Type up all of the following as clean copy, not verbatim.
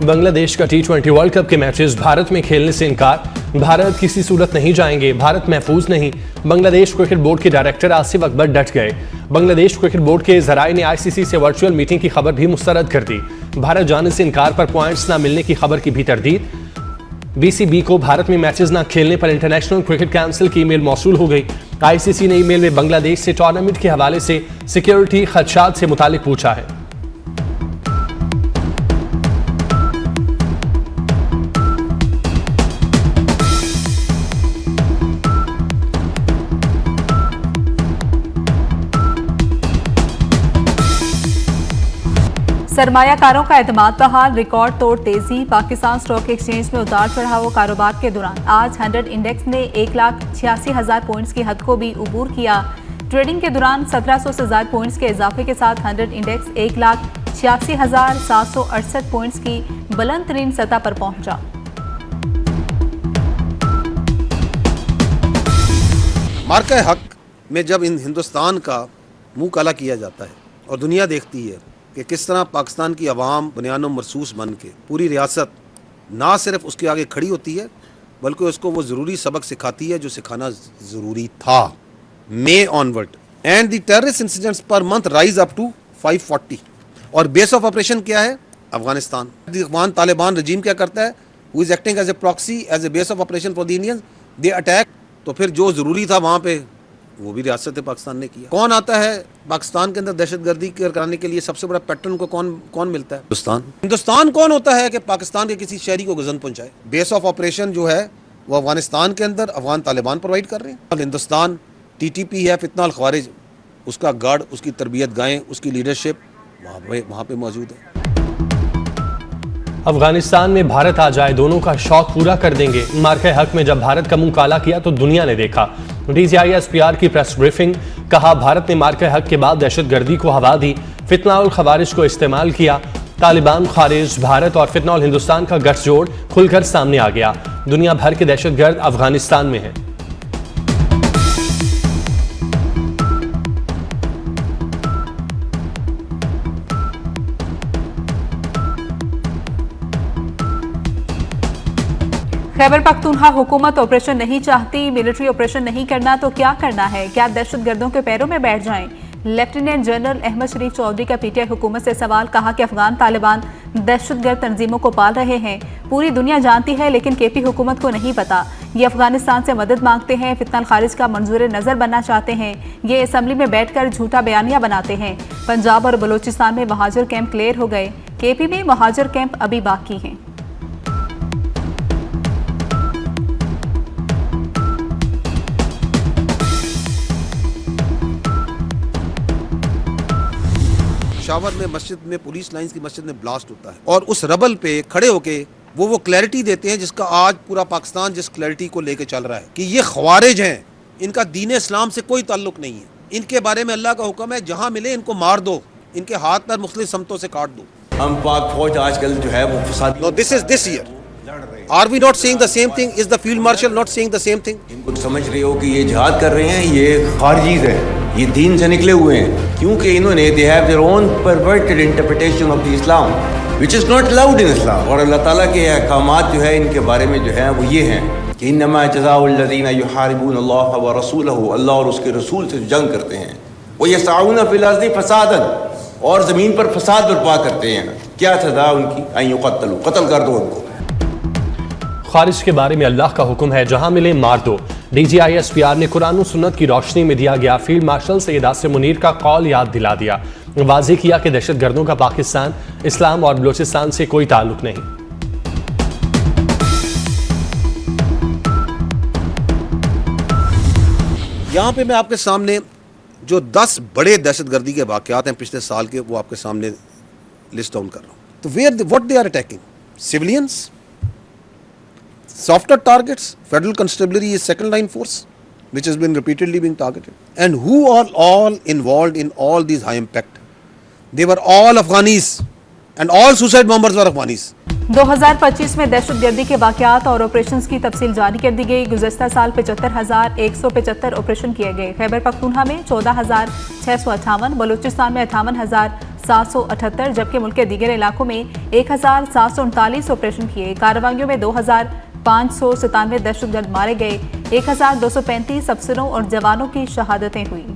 बांग्लादेश का T20 world cup के matches Bharat में खेलने से इनकार। भारत किसी सूरत नहीं जाएंगे, भारत महफूज नहीं। बांग्लादेश क्रिकेट बोर्ड के डायरेक्टर आसिफ अकबर डट गए। बांग्लादेश क्रिकेट बोर्ड के जराए ने ICC से वर्चुअल मीटिंग की खबर भी मुस्तरद कर दी। भारत जाने से इनकार पर पॉइंट्स न मिलने की खबर की भी तरदीद। BCB को भारत में मैचेस न खेलने पर इंटरनेशनल क्रिकेट काउंसिल की ईमेल मौसूल हो गई। ICC ने ईमेल में बांग्लादेश से टूर्नामेंट के हवाले से सिक्योरिटी खदशात से मुतालिक पूछा है। सरमायाकारों का एतमाद बहाल, रिकॉर्ड तोड़ तेजी। पाकिस्तान स्टॉक एक्सचेंज में उतार चढ़ाव कारोबार के दौरान आज 100 इंडेक्स ने 1,86,000 पॉइंट्स की हद को भी उबूर किया। ट्रेडिंग के दौरान 1700 से ज्यादा पॉइंट्स के इजाफे के साथ 100 इंडेक्स 1,86,768 पॉइंट्स की बुलंद तरीन सतह पर पहुंचा। मार्का हक में जब हिंदुस्तान का मुंह काला किया जाता है और दुनिया देखती है कि किस तरह पाकिस्तान की अवाम बुनियानो मरसूस बन के पूरी रियासत ना सिर्फ उसके आगे खड़ी होती है बल्कि उसको वो ज़रूरी सबक सिखाती है जो सिखाना ज़रूरी था। May onward and the terrorist incidents per month rise up to 540 और बेस ऑफ ऑपरेशन क्या है? अफगानिस्तान। अफगान तालिबान रजीम क्या करता है? Who is acting as a proxy as a base of operation for the Indians, they attack. तो फिर जो ज़रूरी था वहाँ पे वो भी रियासत पाकिस्तान ने किया। कौन आता है पाकिस्तान के अंदर दहशतगर्दी कराने के लिए? सबसे बड़ा पैटर्न को कौन मिलता है? हिंदुस्तान कौन होता है कि पाकिस्तान के किसी शहरी को गजन पहुंचाए? बेस ऑफ ऑपरेशन जो है वो अफगानिस्तान के अंदर अफगान तालिबान प्रोवाइड कर रहे हैं। हिंदुस्तान TTP है, फितना अल ख्वारिज, उसका गार्ड, उसकी तरबियत गायें, उसकी लीडरशिप वहाँ पे मौजूद है। अफगानिस्तान में भारत आ जाए, दोनों का शौक पूरा कर देंगे। मार्का हक में जब भारत का मुंह काला किया तो दुनिया ने देखा। DCI SPR की प्रेस ब्रीफिंग, कहा भारत ने मार्का हक के बाद दहशतगर्दी को हवा दी, फितना उल खवारिज को इस्तेमाल किया। तालिबान खारिज, भारत और फितना उल हिंदुस्तान का गठजोड़ खुलकर सामने आ गया। दुनिया भर के दहशतगर्द अफगानिस्तान में है। खैबर पख्तूनख्वा हुकूमत ऑपरेशन नहीं चाहती, मिलिट्री ऑपरेशन नहीं करना तो क्या करना है? क्या दहशतगर्दों के पैरों में बैठ जाएं? लेफ्टिनेंट जनरल अहमद शरीफ चौधरी का PTI हुकूमत से सवाल, कहा कि अफगान तालिबान दहशतगर्द तंजीमों को पाल रहे हैं। पूरी दुनिया जानती है लेकिन KP हुकूमत को नहीं पता। ये अफगानिस्तान से मदद मांगते हैं, फितना खारिज का मंजूर नजर बनना चाहते हैं। ये असम्बली में बैठकर झूठा बयानिया बनाते हैं। पंजाब और बलोचिस्तान में महाजर कैंप क्लियर हो गए, KP में महाजर कैंप अभी बाकी हैं। शावर में मस्जिद में, पुलिस लाइंस की मस्जिद में ब्लास्ट होता है और उस रबल पे खड़े होके वो क्लैरिटी देते हैं जिसका आज पूरा पाकिस्तान जिस क्लैरिटी को लेके चल रहा है कि ये ख्वारिज हैं, इनका दीन इस्लाम से कोई ताल्लुक नहीं है। इनके बारे में अल्लाह का हुक्म है जहां मिले इनको मार दो, इनके हाथ पैर मुख्तलिफ समतों से काट दो। हम पाक फौज आजकल जो है वो फसाद। No, this is this year. Are we not saying the same thing? Is the field marshal not saying the same thing? इनको समझ रहे हो कि ये जिहाद कर रहे हैं, ये खारजीज हैं, ये दीन से निकले हुए हैं, क्योंकि इन्होंने they have their own perverted interpretation of the Islam which is not allowed in Islam. और अल्लाह ताला के अहकामात जो है इनके बारे में जो है वो ये हैं कि इन्नमा जज़ाउल लज़ीना युहारिबून अल्लाह व रसूलहू, अल्लाह और उसके रसूल से जंग करते हैं, वो यस्अऊना फिल अर्ज़ि फसादन, और ज़मीन पर फसाद बर्पा करते हैं। क्या सज़ा उनकी? अन युक़त्तलू, कत्ल कर दो उनको। खारिज के बारे में अल्लाह का हुक्म है, जहां मिले मार दो। DCI SPR ने कुरान और सुन्नत की रोशनी में दिया गया फील्ड मार्शल सैयद आसिम मुनीर का कौल याद दिला दिया। वाज़ेह किया कि दहशतगर्दों का पाकिस्तान, इस्लाम और बलोचिस्तान से कोई ताल्लुक नहीं। यहाँ पे मैं आपके सामने जो 10 बड़े दहशतगर्दी के वाक़यात हैं पिछले साल के, वो आपके सामने लिस्ट डाउन कर रहा हूँ। तो what they are attacking? Civilians, softer targets. Federal Constabulary is second line force which has been repeatedly being targeted. And who are all involved in all these high impact? They were all Afghanis and all suicide bombers were Afghanis. 2025 में दहशतगर्दी के वाक़यात और operations की तफसील जारी कर दी गई। गुज़श्ता साल 75,175 ऑपरेशन किए गए। खैबर पख्तूनख्वा में 14,658, बलूचिस्तान में 58,000 1778, जबकि मुल्क के दीगर इलाकों में 1739 ऑपरेशन किए। कार्रवाइयों में 2597 दहशतगर्द मारे गए, 1235 अफसरों और जवानों की शहादतें हुई।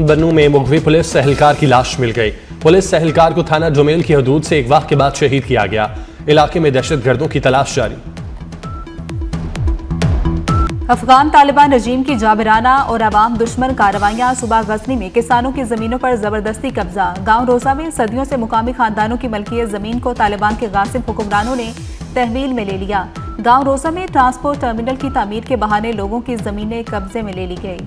बन्नू में मुगवी पुलिस एहलकार की लाश मिल गई। पुलिस एहलकार को थाना जुमेल की हदूद से एक वाक़ के बाद शहीद किया गया। इलाके में दहशतगर्दों की तलाश जारी। अफगान तालिबान रजीम की जाबिराना और अवाम दुश्मन कार्रवाइयां। सुबह गजनी में किसानों की जमीनों पर जबरदस्ती कब्जा। गांव रोजा में सदियों से मुकामी खानदानों की मलकियत जमीन को तालिबान के गासिब हुक्मरानों ने तहवील में ले लिया। गांव रोजा में ट्रांसपोर्ट टर्मिनल की तामीर के बहाने लोगों की जमीनें कब्जे में ले ली गई।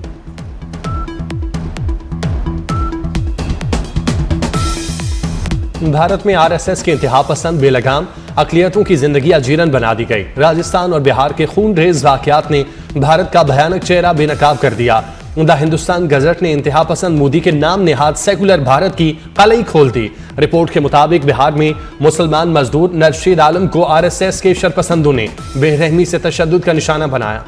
भारत में आरएसएस के इंतहा पसंद बेलगाम अकलियतों की जिंदगी अजीरन बना दी गई। राजस्थान और बिहार के खूनरेज वाकयात ने भारत का भयानक चेहरा बेनकाब कर दिया। द हिंदुस्तान गजट ने इंतहा पसंद मोदी के नाम नेहाद सेकुलर भारत की कलई खोल दी। रिपोर्ट के मुताबिक बिहार में मुसलमान मजदूर नरशीद आलम को आरएसएस के शरपसंदों ने बेरहमी से तशद्दुद का निशाना बनाया।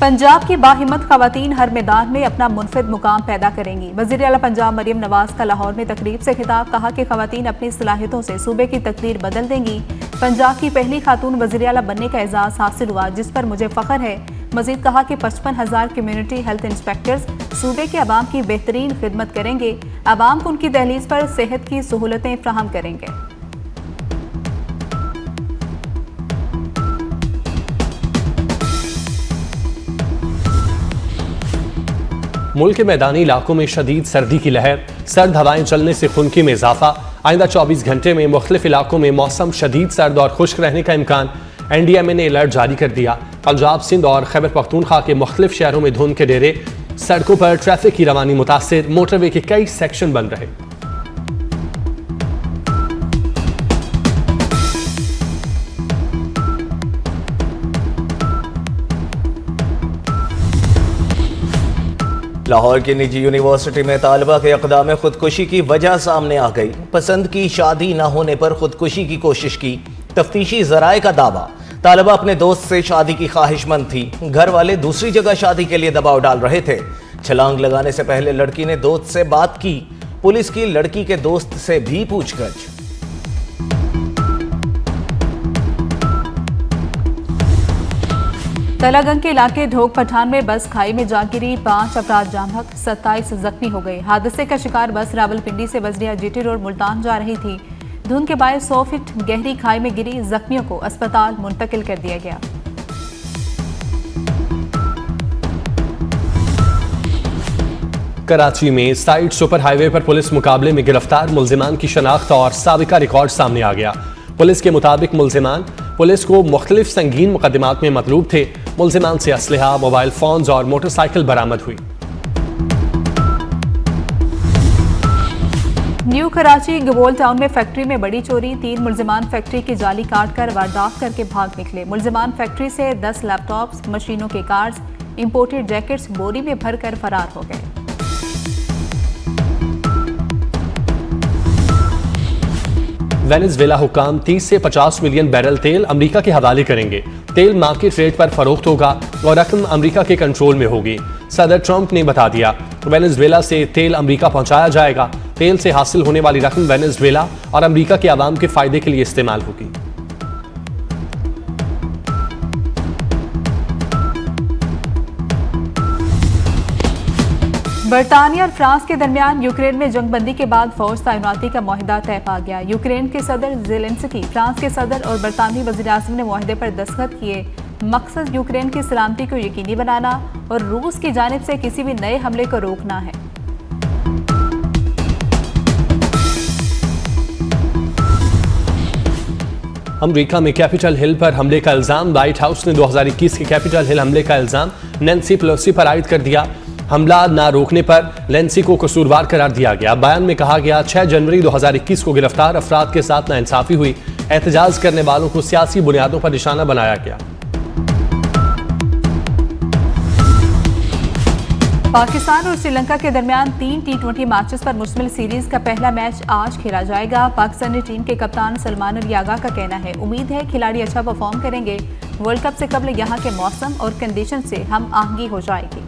पंजाब की बाहिम्मत खवातीन हर मैदान में अपना मुनफिद मुकाम पैदा करेंगी। वज़ीर आला पंजाब मरियम नवाज का लाहौर में तकरीब से खिताब। कहा कि खवातीन अपनी सलाहियतों से सूबे की तकदीर बदल देंगी। पंजाब की पहली खातून वज़ीर आला बनने का एजाज़ हासिल हुआ, जिस पर मुझे फ़ख्र है। मजीद कहा कि 55,000 कम्युनिटी हेल्थ इंस्पेक्टर्स सूबे के अवाम की बेहतरीन खिदमत करेंगे। अवाम को उनकी दहलीज पर सेहत की सहूलतें फ्राहम करेंगे। मुल्क के मैदानी इलाकों में शदीद सर्दी की लहर। सर्द हवाएं चलने से खुनकी में इजाफा। आइंदा 24 घंटे में मुख्तलिफ इलाकों में मौसम शदीद सर्द और खुश्क रहने का इम्कान। NDMA ने अलर्ट जारी कर दिया। पंजाब, सिंध और खैबर पख्तूनख्वा के मुख्तलिफ शहरों में धुंध के डेरे। सड़कों पर ट्रैफिक की रवानी मुतासिर। मोटरवे के कई सेक्शन बंद रहे। लाहौर की निजी यूनिवर्सिटी में तालिबा के इक़दाम खुदकुशी की वजह सामने आ गई। पसंद की शादी न होने पर खुदकुशी की कोशिश की। तफ्तीशी ज़राए का दावा, तालिबा अपने दोस्त से शादी की ख्वाहिशमंद थी। घर वाले दूसरी जगह शादी के लिए दबाव डाल रहे थे। छलांग लगाने से पहले लड़की ने दोस्त से बात की। पुलिस की लड़की के दोस्त से भी पूछगछ। तलागंग के इलाके ढोक पठान में बस खाई में जा गिरी। 5 अफराद जामहक, 27 जख्मी हो गए। हादसे का शिकार बस रावलपिंडी से बजरिया GT रोड मुल्तान जा रही थी। धुंध के बायस 100 फीट गहरी खाई में गिरी। जख्मियों को अस्पताल मुंतकिल कर दिया गया। कराची में साइड सुपर हाईवे पर पुलिस मुकाबले में गिरफ्तार मुल्जिमान की शनाख्त और साबिका रिकॉर्ड सामने आ गया। पुलिस के मुताबिक मुल्जिमान पुलिस को मुख्तलिफ संगीन मुकदमात में मतलूब थे। मुल्जिमान से असलहा, मोबाइल फोन्स और मोटरसाइकिल बरामद हुई। न्यू कराची गबोल टाउन में फैक्ट्री में बड़ी चोरी। 3 मुल्जिमान फैक्ट्री की जाली काट कर वारदात करके भाग निकले। मुल्जिमान फैक्ट्री से 10 लैपटॉप्स, मशीनों के कार्ड्स, इंपोर्टेड जैकेट्स बोरी में भरकर फरार हो गए। वेनेजुएला हुकाम 30 से 50 मिलियन बैरल तेल अमेरिका के हवाले करेंगे। तेल मार्केट रेट पर फरोख्त होगा और रकम अमेरिका के कंट्रोल में होगी। सदर ट्रंप ने बता दिया, वेनेजुएला से तेल अमेरिका पहुंचाया जाएगा। तेल से हासिल होने वाली रकम वेनेजुएला और अमेरिका के आवाम के फायदे के लिए इस्तेमाल होगी। बरतानिया और फ्रांस के दरमियान यूक्रेन में जंगबंदी के बाद फौज तैनाती का मुआहिदा तय पा गया। यूक्रेन के सदर ज़ेलेंस्की, फ्रांस के सदर और बरतानवी वज़ीर-ए-आज़म ने मुआहिदे पर दस्तखत किए। मकसद यूक्रेन की सलामती को यकीनी बनाना और रूस की जानिब से किसी भी नए हमले को रोकना है। अमेरिका में कैपिटल हिल पर हमले का इल्जाम। व्हाइट हाउस ने 2021 के कैपिटल हिल हमले का इल्जाम नैन्सी पेलोसी पर आयद कर दिया। हमला ना रोकने पर नैन्सी को कसूरवार करार दिया गया। बयान में कहा गया, 6 जनवरी 2021 को गिरफ्तार अफराद के साथ नाइंसाफी हुई। एहतजाज करने वालों को सियासी बुनियादों पर निशाना बनाया गया। पाकिस्तान और श्रीलंका के दरमियान 3 T20 मैचेस पर मुश्तमिल सीरीज का पहला मैच आज खेला जाएगा। पाकिस्तानी टीम के कप्तान सलमान अली आगा का कहना है, उम्मीद है खिलाड़ी अच्छा परफॉर्म करेंगे। वर्ल्ड कप से कबल यहां के मौसम और कंडीशन से हम आहंगी हो जाएगी।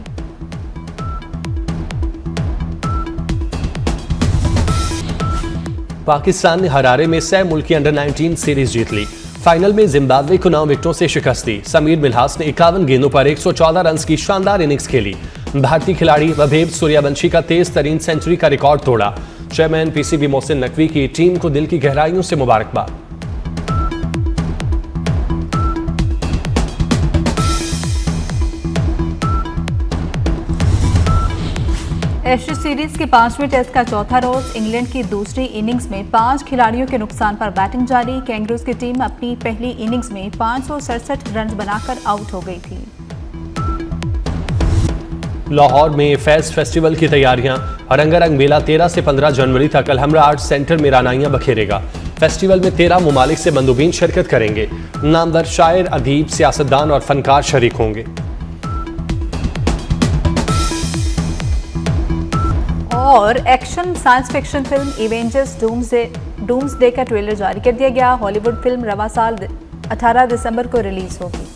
पाकिस्तान ने हरारे में 100 मुल्की अंडर 19 सीरीज जीत ली। फाइनल में जिम्बाब्वे को 9 विकेटों से शिकस्त दी। समीर मिन्हास ने 51 गेंदों पर 114 रन की शानदार इनिंग्स खेली। भारतीय खिलाड़ी वभेद सूर्यवंशी का तेज तरीन सेंचुरी का रिकॉर्ड तोड़ा। चेयरमैन पीसीबी मोहसिन नकवी की टीम को दिल की गहराइयों से मुबारकबाद। एशेज सीरीज के 5वें टेस्ट का चौथा रोज इंग्लैंड की दूसरी इनिंग्स में 5 खिलाड़ियों के नुकसान पर बैटिंग जारी। कैंगरूज की टीम अपनी पहली इनिंग्स में 567 रन बनाकर आउट हो गई थी। लाहौर में फैज फेस्टिवल की तैयारियां। रंगारंग मेला 13 से 15 जनवरी तक अलहमरा आर्ट सेंटर में रानाइयां बखेरेगा। फेस्टिवल में 13 मुमालिक से मंदूबीन शिरकत करेंगे। नामवर शायर, अदीब, सियासतदान और फनकार शरीक होंगे। और action science fiction film Avengers doomsday का ट्रेलर जारी कर दिया गया। हॉलीवुड फिल्म रवा साल 18 दिसंबर को रिलीज होगी।